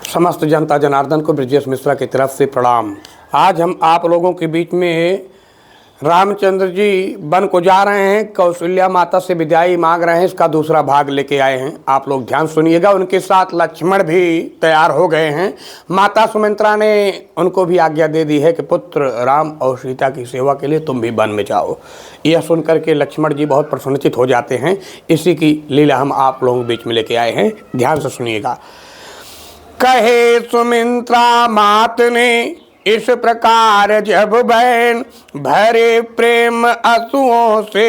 समस्त जनता जनार्दन को ब्रजेश मिश्रा की तरफ से प्रणाम। आज हम आप लोगों के बीच में रामचंद्र जी वन को जा रहे हैं, कौशल्या माता से विदाई मांग रहे हैं, इसका दूसरा भाग लेके आए हैं। आप लोग ध्यान सुनिएगा। उनके साथ लक्ष्मण भी तैयार हो गए हैं। माता सुमित्रा ने उनको भी आज्ञा दे दी है कि पुत्र राम और सीता की सेवा के लिए तुम भी वन में जाओ। यह सुन करके लक्ष्मण जी बहुत प्रसन्नचित हो जाते हैं। इसी की लीला हम आप लोगों के बीच में लेके आए हैं। ध्यान से सुनिएगा। कहे सुमित्रा मात ने इस प्रकार जब बहन भरे प्रेम आंसुओं से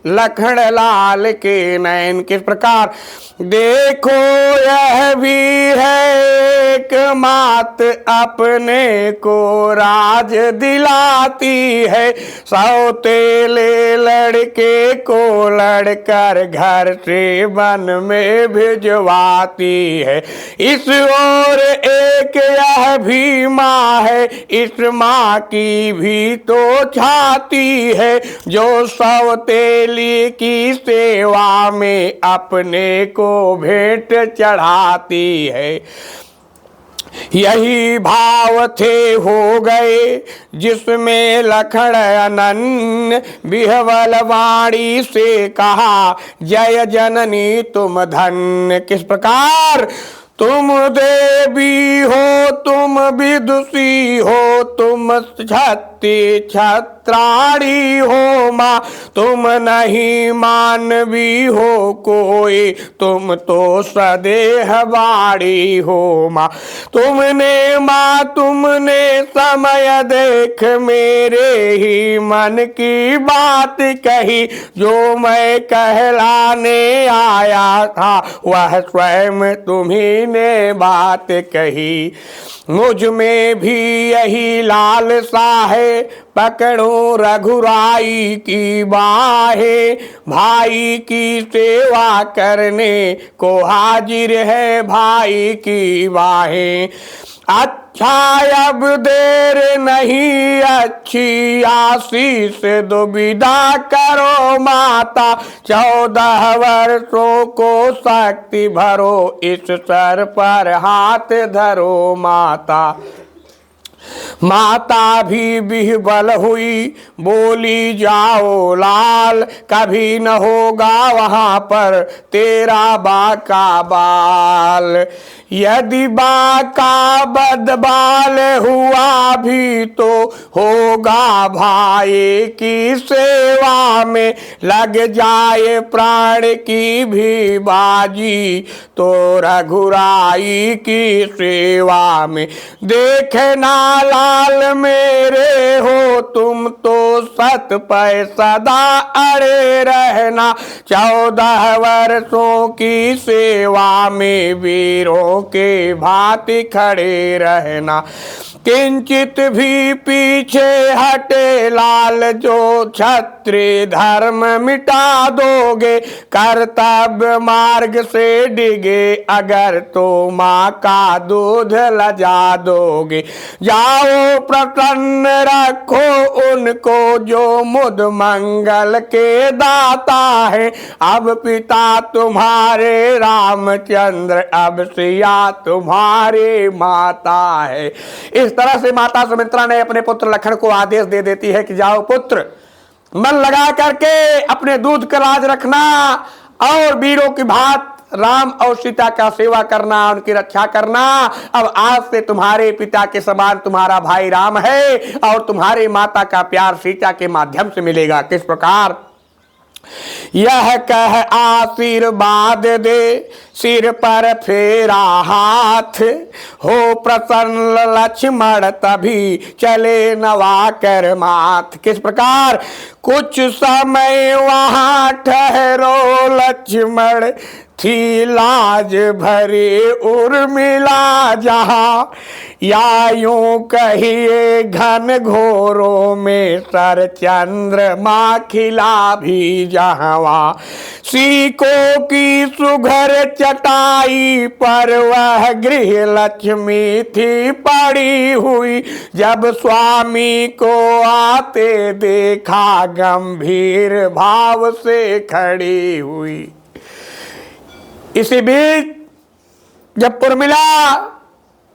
लखन लाल के नयन। किस प्रकार देखो यह भी है एक मात अपने को राज दिलाती है, सौतेले लड़के को लड़कर घर से वन में भिजवाती है। इस ओर एक यह भी माँ है, इस माँ की भी तो छाती है, जो सौतेली की सेवा में अपने को भेंट चढ़ाती है। यही भाव थे हो गए जिसमें लखन अनन्य बिहवल वाणी से कहा, जय जननी तुम धन्य। किस प्रकार तुम देवी हो, तुम विदुषी हो, तुम छत्ती छत्राणी हो माँ, तुम नहीं मानवी हो कोई, तुम तो सदेह बाड़ी हो माँ। तुमने माँ तुमने समय देख मेरे ही मन की बात कही, जो मैं कहलाने आया था वह स्वयं तुम्ही ने बात कही। मुझ में भी यही लालसा है, पकड़ो रघुराई की बाहें, भाई की सेवा करने को हाजिर है भाई की बाहें। अच्छा अब देर नहीं, अच्छी आशीष दो विदा करो माता, 14 वर्षों को शक्ति भरो, इस सर पर हाथ धरो माता। माता भी विह्वल हुई, बोली जाओ लाल, कभी न होगा वहां पर तेरा बाका बाल। यदि बाका बदबाल हुआ भी तो होगा भाई की सेवा में, लग जाए प्राण की भी बाजी तो रघुराई की सेवा में। देखना लाल मेरे हो तुम तो सत पे सदा अड़े रहना, 14 वर्षों की सेवा में वीरों के भांति खड़े रहना। किंचित भी पीछे हटे लाल, जो क्षत्रिय धर्म मिटा दोगे, कर्तव्य मार्ग से डिगे अगर तो माँ का दूध लजा दोगे। जाओ प्रसन्न रखो उनको जो मुद मंगल के दाता है, अब पिता तुम्हारे रामचंद्र, अब सिया तुम्हारे माता है। इस तरह से माता सुमित्रा ने अपने पुत्र लखन को आदेश दे देती है कि जाओ पुत्र, मन लगा करके अपने दूध का लाज रखना और वीरों की भांति राम और सीता का सेवा करना, उनकी रक्षा करना। अब आज से तुम्हारे पिता के समान तुम्हारा भाई राम है और तुम्हारी माता का प्यार सीता के माध्यम से मिलेगा। किस प्रकार यह कह आशीर्वाद दे, सिर पर फेरा हाथ, हो प्रसन्न लक्ष्मण तभी चले नवाकर माथ। किस प्रकार कुछ समय वहां ठहरो लक्ष्मण, थी लाज भरे उर्मिला जहाँ, या यूं कहिए घन घोरों में सर चंद्रमा खिला भी जहाँ। सीकों की सुघर चटाई पर वह गृह लक्ष्मी थी पड़ी हुई, जब स्वामी को आते देखा गंभीर भाव से खड़ी हुई। इसी बीच जब उर्मिला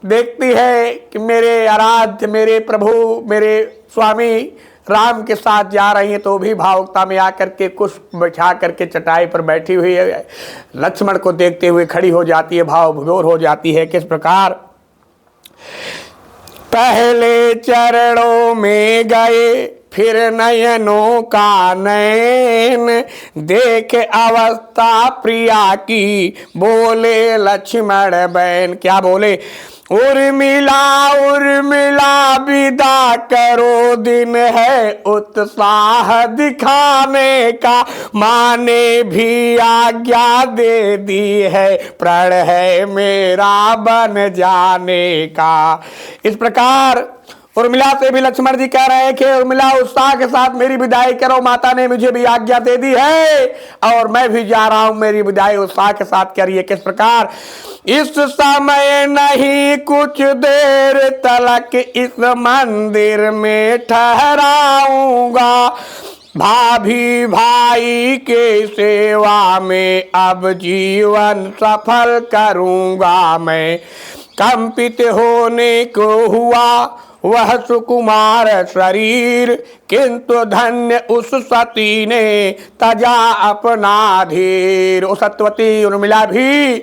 देखती है कि मेरे आराध्य, मेरे प्रभु, मेरे स्वामी राम के साथ जा रही हैं, तो भी भावुकता में आकर के कुछ बिछा करके चटाई पर बैठी हुई है, लक्ष्मण को देखते हुए खड़ी हो जाती है, भाव विभोर हो जाती है। किस प्रकार? पहले चरणों में गए फिर नयनों का नयन, देख अवस्था प्रिया की बोले लक्ष्मण बैन। क्या बोले? उर्मिला उर्मिला विदा करो, दिन है उत्साह दिखाने का, माँ ने भी आज्ञा दे दी है, प्रण है मेरा बन जाने का। इस प्रकार उर्मिला से भी लक्ष्मण जी कह रहे हैं कि उर्मिला उत्साह के साथ मेरी विदाई करो, माता ने मुझे भी आज्ञा दे दी है और मैं भी जा रहा हूं, मेरी विदाई उत्साह के साथ करिए। किस प्रकार? इस समय नहीं कुछ देर तलक इस मंदिर में ठहराऊंगा, भाभी भाई के सेवा में अब जीवन सफल करूंगा मैं। कंपित होने को हुआ वह सुकुमार शरीर, किंतु धन्य उस सती ने तजा अपना धीर। उस सत्यवती उर्मिला भी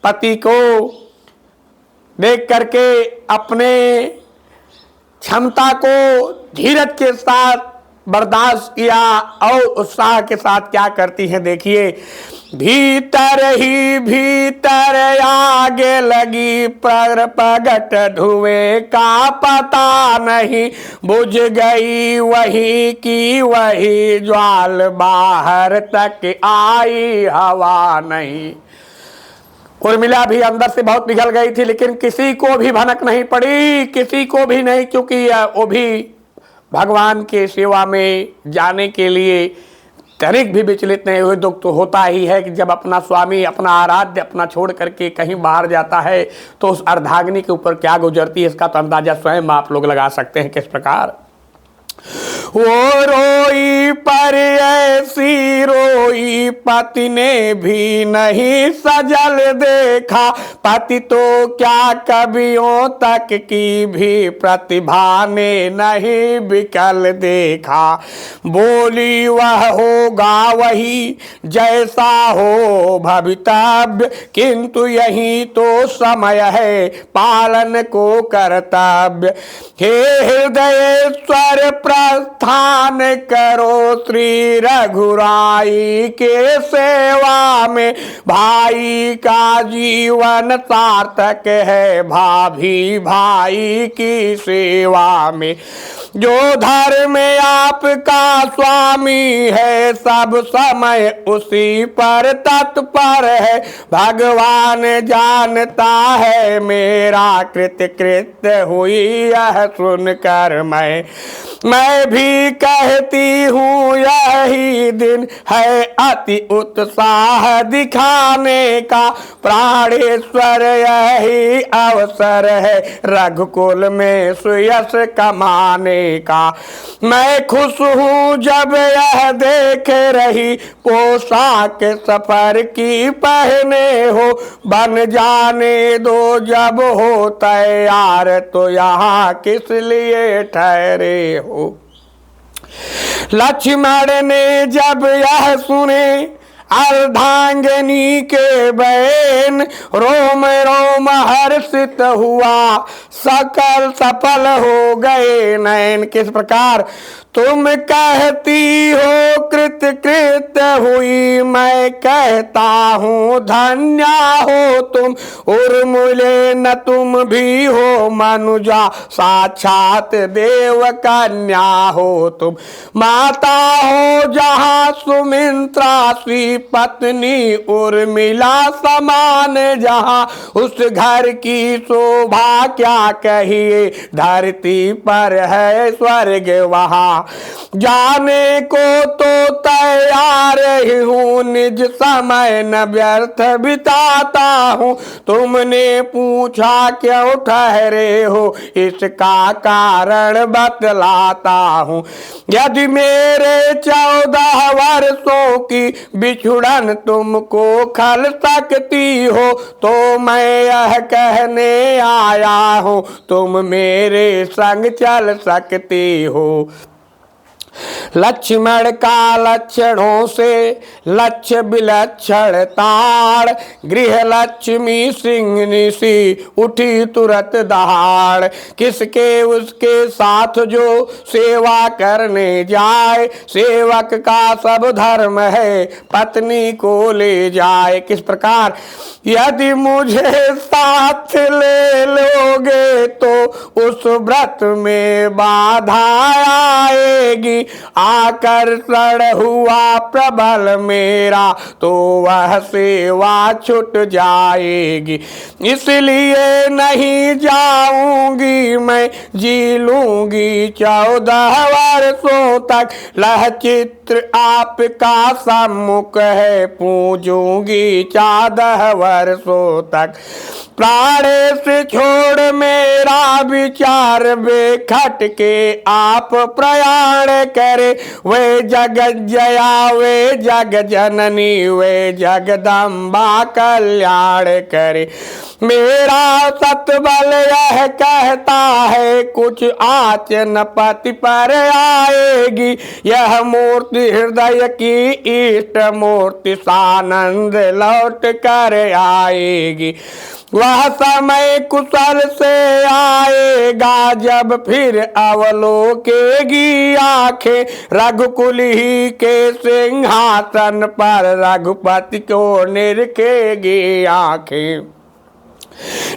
पति को देख करके अपने क्षमता को धीरज के साथ बर्दाश्त किया और उत्साह के साथ क्या करती हैं, देखिए। भीतर ही भीतर आगे लगी पर प्रगट धुएं का पता नहीं, बुझ गई वही की वही ज्वाल, बाहर तक आई हवा नहीं। उर्मिला भी अंदर से बहुत पिघल गई थी, लेकिन किसी को भी भनक नहीं पड़ी, किसी को भी नहीं, क्योंकि वो भी भगवान के सेवा में जाने के लिए तनिक भी विचलित नहीं हुए। दुख तो होता ही है कि जब अपना स्वामी, अपना आराध्य अपना छोड़ करके कहीं बाहर जाता है तो उस अर्धांगिनी के ऊपर क्या गुजरती है, इसका तो अंदाजा स्वयं आप लोग लगा सकते हैं। किस प्रकार वो रोई पर ऐसी रोई पति ने भी नहीं सजल देखा, पति तो क्या कवियों तक की भी प्रतिभा ने नहीं विकल देखा। बोली वह होगा वही जैसा हो भवितव्य, किंतु यही तो समय है पालन को कर्तव्य। हे हृदयेश्वर प्रस्थान करो श्री रघुराई के सेवा में, भाई का जीवन सार्थक है भाभी भाई की सेवा में। जो धर्म आपका स्वामी है सब समय उसी पर तत्पर है, भगवान जानता है मेरा कृत्य हुई यह सुनकर मैं भी कहती हूँ यही दिन है अति उत्साह दिखाने का, प्राणेश्वर यही अवसर है रघुकुल में सुयश कमाने का। मैं खुश हूँ जब यह देख रही पोशाक सफर की पहने हो, बन जाने दो जब हो तैयार तो यहाँ किस लिए ठहरे हो। लक्ष्मण ने जब यह सुने अर्धांगिनी के बैन, रोम रोम हर्षित हुआ सकल सफल हो गए नयन। किस प्रकार? तुम कहती हो कृत्य हुई, मैं कहता हूँ धन्या हो तुम, उर्मिले न तुम भी हो मनुजा, साक्षात देव कन्या हो तुम। माता हो जहाँ सुमित्रा श्री पत्नी उर्मिला समान जहाँ, उस घर की शोभा क्या कहिए, धरती पर है स्वर्ग वहाँ। जाने को तो तैयार ही हूँ, निज समय न व्यर्थ बिताता हूँ। तुमने पूछा क्यों ठहरे हो, इसका कारण बतलाता हूँ। यदि मेरे 14 वर्षों की बिछुड़न तुमको खल सकती हो, तो मैं यह कहने आया हूँ तुम मेरे संग चल सकती हो। लक्ष्मण का लक्षणों से लक्ष्य विलक्षण ताड़, गृह लक्ष्मी सिंहनी सी उठी तुरंत दहाड़। किसके उसके साथ जो सेवा करने जाए, सेवक का सब धर्म है पत्नी को ले जाए। किस प्रकार, यदि मुझे साथ ले लोगे तो उस व्रत में बाधा आएगी, आकर्षण हुआ प्रबल मेरा तो वह सेवा छूट जाएगी। इसलिए नहीं जाऊंगी मैं, जी लूंगी 14 वर्षों तक। लह चित्र आपका सम्मुख है, पूजूंगी 14 वर्षों तक। प्राण से छोड़ मेरा विचार बेखट के आप प्रयाण करे। वे जगत जया वे जग जननी, वे जगदम्बा कल्याण करे। मेरा सतबल यह कहता है, कुछ आच न पति पर आएगी। यह मूर्ति हृदय की इष्ट मूर्ति, सानंद लौट कर आएगी। वह समय कुशल से आएगा, जब फिर अवलोकेगी आंखें रघुकुल ही के सिंहासन पर, रघुपति को निरखेगी आंखें।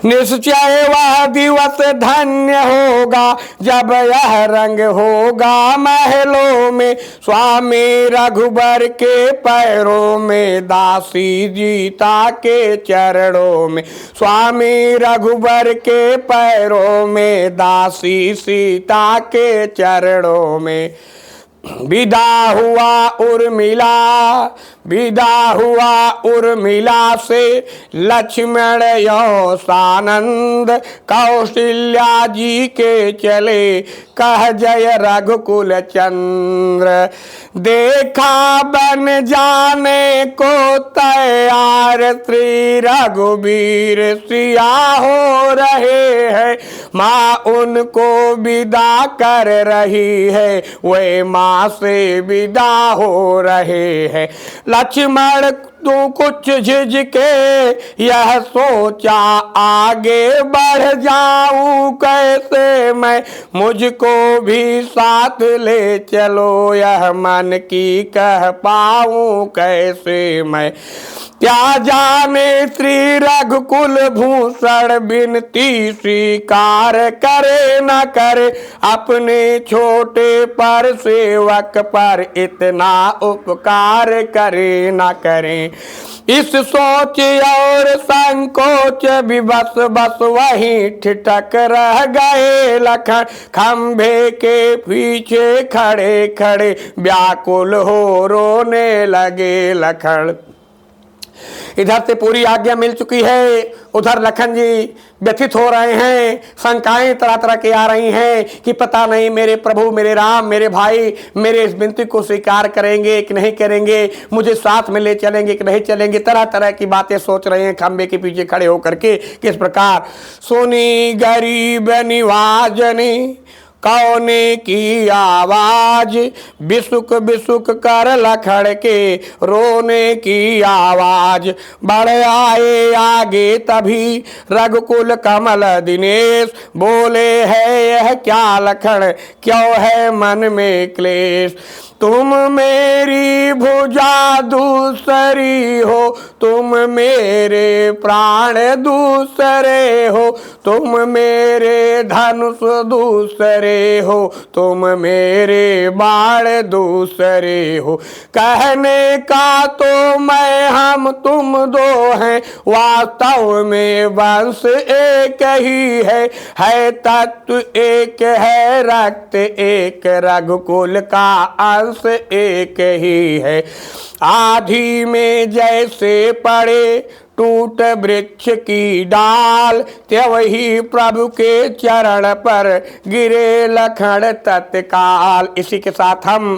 निश्चय वह दिवस धन्य होगा, जब यह रंग होगा महलों में। स्वामी रघुबर के पैरों में, दासी जीता के चरणों में। स्वामी रघुबर के पैरों में, दासी सीता के चरणों में। विदा हुआ उर्मिला, विदा हुआ उर्मिला से लक्ष्मण यो सानंद। कौशल्या जी के चले कह जय रघुकुल चंद्र। देखा बन जाने को तैयार, श्री रघुबीर सिया हो रहे हैं। माँ उनको विदा कर रही है, वे माँ से विदा हो रहे हैं। लक्ष्मण तू कुछ झिझके यह सोचा, आगे बढ़ जाऊं कैसे मैं। मुझको भी साथ ले चलो, यह मन की कह पाऊं कैसे मैं। क्या जाने श्री रघुकुल भूषण, बिनती स्वीकार करे न करे। अपने छोटे पर सेवक पर इतना उपकार करे न करे। इस सोच और संकोच विवश बस वहीं ठिठक रह गए लखन। खंभे के पीछे खड़े खड़े व्याकुल हो रोने लगे लखन। इधर से पूरी आज्ञा मिल चुकी है, उधर लखन जी व्यथित हो रहे हैं। शंकाएं तरह तरह की आ रही हैं कि पता नहीं मेरे प्रभु, मेरे राम, मेरे भाई मेरे इस विनती को स्वीकार करेंगे कि नहीं करेंगे, मुझे साथ में ले चलेंगे कि नहीं चलेंगे। तरह तरह की बातें सोच रहे हैं खंबे के पीछे खड़े होकर के। किस प्रकार, सुनी गरीब निवाजनी कौने की आवाज, बिसुक बिसुक कर लखड़ के रोने की आवाज। बढ़ आए आगे तभी रघुकुल कमल दिनेश, बोले है यह क्या लखन, क्यों है मन में क्लेश। तुम मेरी भुजा दूसरी हो, तुम मेरे प्राण दूसरे हो। तुम मेरे धनुष दूसरे दूसरे हो, तुम मेरे बाण दूसरे हो। कहने का तो मैं हम तुम दो हैं, वास्तव में वंश एक ही है तत्व एक है, रक्त एक, रघुकुल का अंश एक ही है। आधी में जैसे पड़े टूट वृक्ष की डाल, त्यों प्रभु के चरण पर गिरे लखन तत्काल। इसी के साथ हम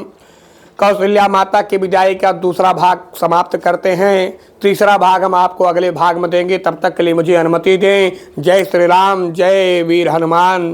कौशल्या माता की विदाई का दूसरा भाग समाप्त करते हैं। तीसरा भाग हम आपको अगले भाग में देंगे। तब तक के लिए मुझे अनुमति दें। जय श्री राम, जय वीर हनुमान।